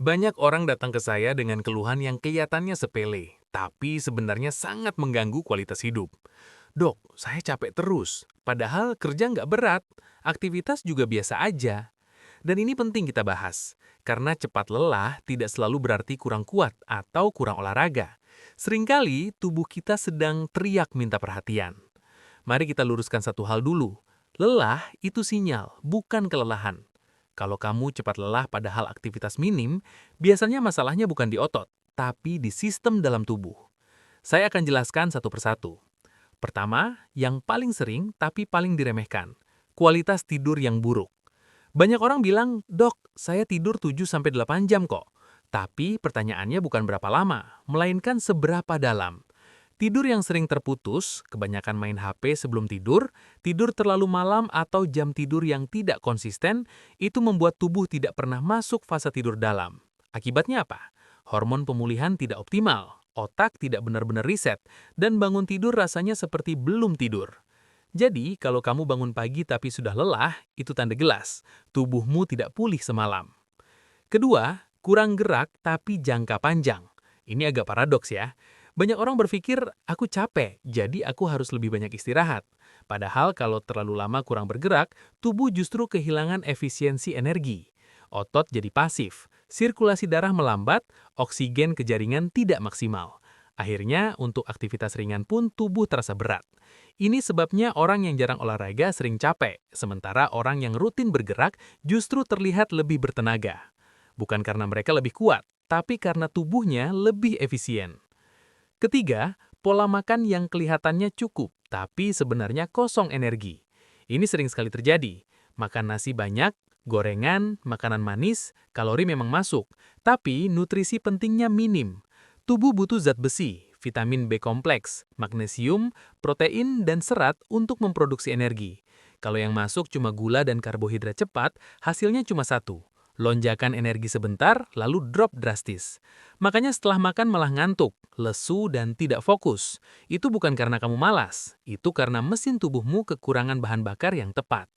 Banyak orang datang ke saya dengan keluhan yang kelihatannya sepele, tapi sebenarnya sangat mengganggu kualitas hidup. Dok, saya capek terus, padahal kerja nggak berat, aktivitas juga biasa aja. Dan ini penting kita bahas, karena cepat lelah tidak selalu berarti kurang kuat atau kurang olahraga. Seringkali tubuh kita sedang teriak minta perhatian. Mari kita luruskan satu hal dulu. Lelah itu sinyal, bukan kelelahan. Kalau kamu cepat lelah padahal aktivitas minim, biasanya masalahnya bukan di otot, tapi di sistem dalam tubuh. Saya akan jelaskan satu persatu. Pertama, yang paling sering tapi paling diremehkan, kualitas tidur yang buruk. Banyak orang bilang, "Dok, saya tidur 7-8 jam kok." Tapi pertanyaannya bukan berapa lama, melainkan seberapa dalam. Tidur yang sering terputus, kebanyakan main HP sebelum tidur, tidur terlalu malam atau jam tidur yang tidak konsisten, itu membuat tubuh tidak pernah masuk fase tidur dalam. Akibatnya apa? Hormon pemulihan tidak optimal, otak tidak benar-benar reset, dan bangun tidur rasanya seperti belum tidur. Jadi, kalau kamu bangun pagi tapi sudah lelah, itu tanda jelas, tubuhmu tidak pulih semalam. Kedua, kurang gerak tapi jangka panjang. Ini agak paradoks ya. Banyak orang berpikir, aku capek, jadi aku harus lebih banyak istirahat. Padahal kalau terlalu lama kurang bergerak, tubuh justru kehilangan efisiensi energi. Otot jadi pasif, sirkulasi darah melambat, oksigen ke jaringan tidak maksimal. Akhirnya, untuk aktivitas ringan pun tubuh terasa berat. Ini sebabnya orang yang jarang olahraga sering capek, sementara orang yang rutin bergerak justru terlihat lebih bertenaga. Bukan karena mereka lebih kuat, tapi karena tubuhnya lebih efisien. Ketiga, pola makan yang kelihatannya cukup, tapi sebenarnya kosong energi. Ini sering sekali terjadi. Makan nasi banyak, gorengan, makanan manis, kalori memang masuk, tapi nutrisi pentingnya minim. Tubuh butuh zat besi, vitamin B kompleks, magnesium, protein, dan serat untuk memproduksi energi. Kalau yang masuk cuma gula dan karbohidrat cepat, hasilnya cuma satu. Lonjakan energi sebentar, lalu drop drastis. Makanya setelah makan malah ngantuk, lesu, dan tidak fokus. Itu bukan karena kamu malas, itu karena mesin tubuhmu kekurangan bahan bakar yang tepat.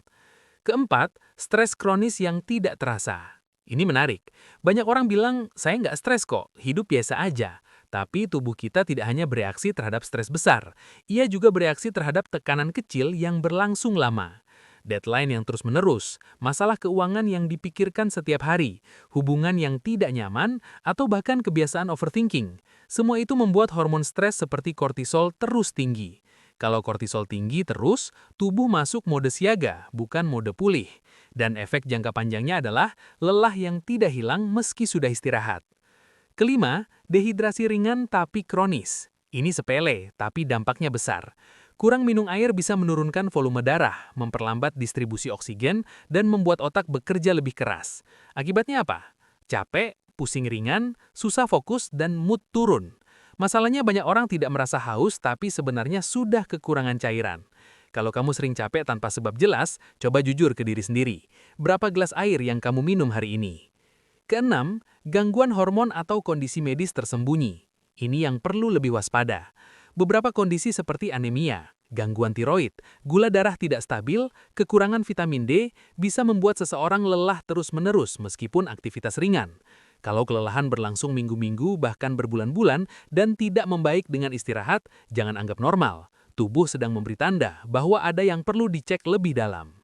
Keempat, stres kronis yang tidak terasa. Ini menarik. Banyak orang bilang, saya nggak stres kok, hidup biasa aja. Tapi tubuh kita tidak hanya bereaksi terhadap stres besar, ia juga bereaksi terhadap tekanan kecil yang berlangsung lama. Deadline yang terus-menerus, masalah keuangan yang dipikirkan setiap hari, hubungan yang tidak nyaman, atau bahkan kebiasaan overthinking. Semua itu membuat hormon stres seperti kortisol terus tinggi. Kalau kortisol tinggi terus, tubuh masuk mode siaga, bukan mode pulih. Dan efek jangka panjangnya adalah lelah yang tidak hilang meski sudah istirahat. Kelima, dehidrasi ringan tapi kronis. Ini sepele, tapi dampaknya besar. Kurang minum air bisa menurunkan volume darah, memperlambat distribusi oksigen, dan membuat otak bekerja lebih keras. Akibatnya apa? Capek, pusing ringan, susah fokus, dan mood turun. Masalahnya banyak orang tidak merasa haus, tapi sebenarnya sudah kekurangan cairan. Kalau kamu sering capek tanpa sebab jelas, coba jujur ke diri sendiri. Berapa gelas air yang kamu minum hari ini? Keenam, gangguan hormon atau kondisi medis tersembunyi. Ini yang perlu lebih waspada. Beberapa kondisi seperti anemia, gangguan tiroid, gula darah tidak stabil, kekurangan vitamin D bisa membuat seseorang lelah terus-menerus meskipun aktivitas ringan. Kalau kelelahan berlangsung minggu-minggu bahkan berbulan-bulan dan tidak membaik dengan istirahat, jangan anggap normal. Tubuh sedang memberi tanda bahwa ada yang perlu dicek lebih dalam.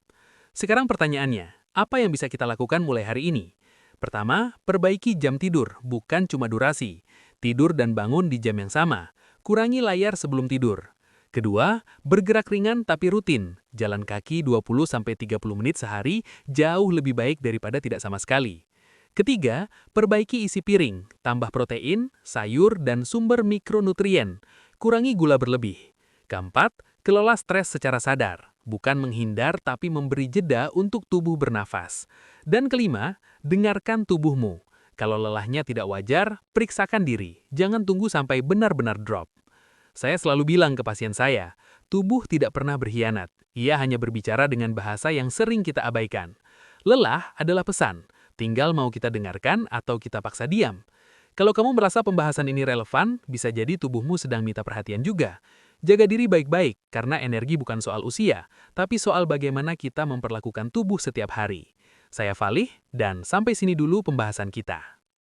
Sekarang pertanyaannya, apa yang bisa kita lakukan mulai hari ini? Pertama, perbaiki jam tidur, bukan cuma durasi. Tidur dan bangun di jam yang sama. Kurangi layar sebelum tidur. Kedua, bergerak ringan tapi rutin. Jalan kaki 20-30 menit sehari jauh lebih baik daripada tidak sama sekali. Ketiga, perbaiki isi piring, tambah protein, sayur, dan sumber mikronutrien. Kurangi gula berlebih. Keempat, kelola stres secara sadar. Bukan menghindar tapi memberi jeda untuk tubuh bernafas. Dan kelima, dengarkan tubuhmu. Kalau lelahnya tidak wajar, periksakan diri. Jangan tunggu sampai benar-benar drop. Saya selalu bilang ke pasien saya, tubuh tidak pernah berkhianat. Ia hanya berbicara dengan bahasa yang sering kita abaikan. Lelah adalah pesan, tinggal mau kita dengarkan atau kita paksa diam. Kalau kamu merasa pembahasan ini relevan, bisa jadi tubuhmu sedang minta perhatian juga. Jaga diri baik-baik, karena energi bukan soal usia, tapi soal bagaimana kita memperlakukan tubuh setiap hari. Saya Falih, dan sampai sini dulu pembahasan kita.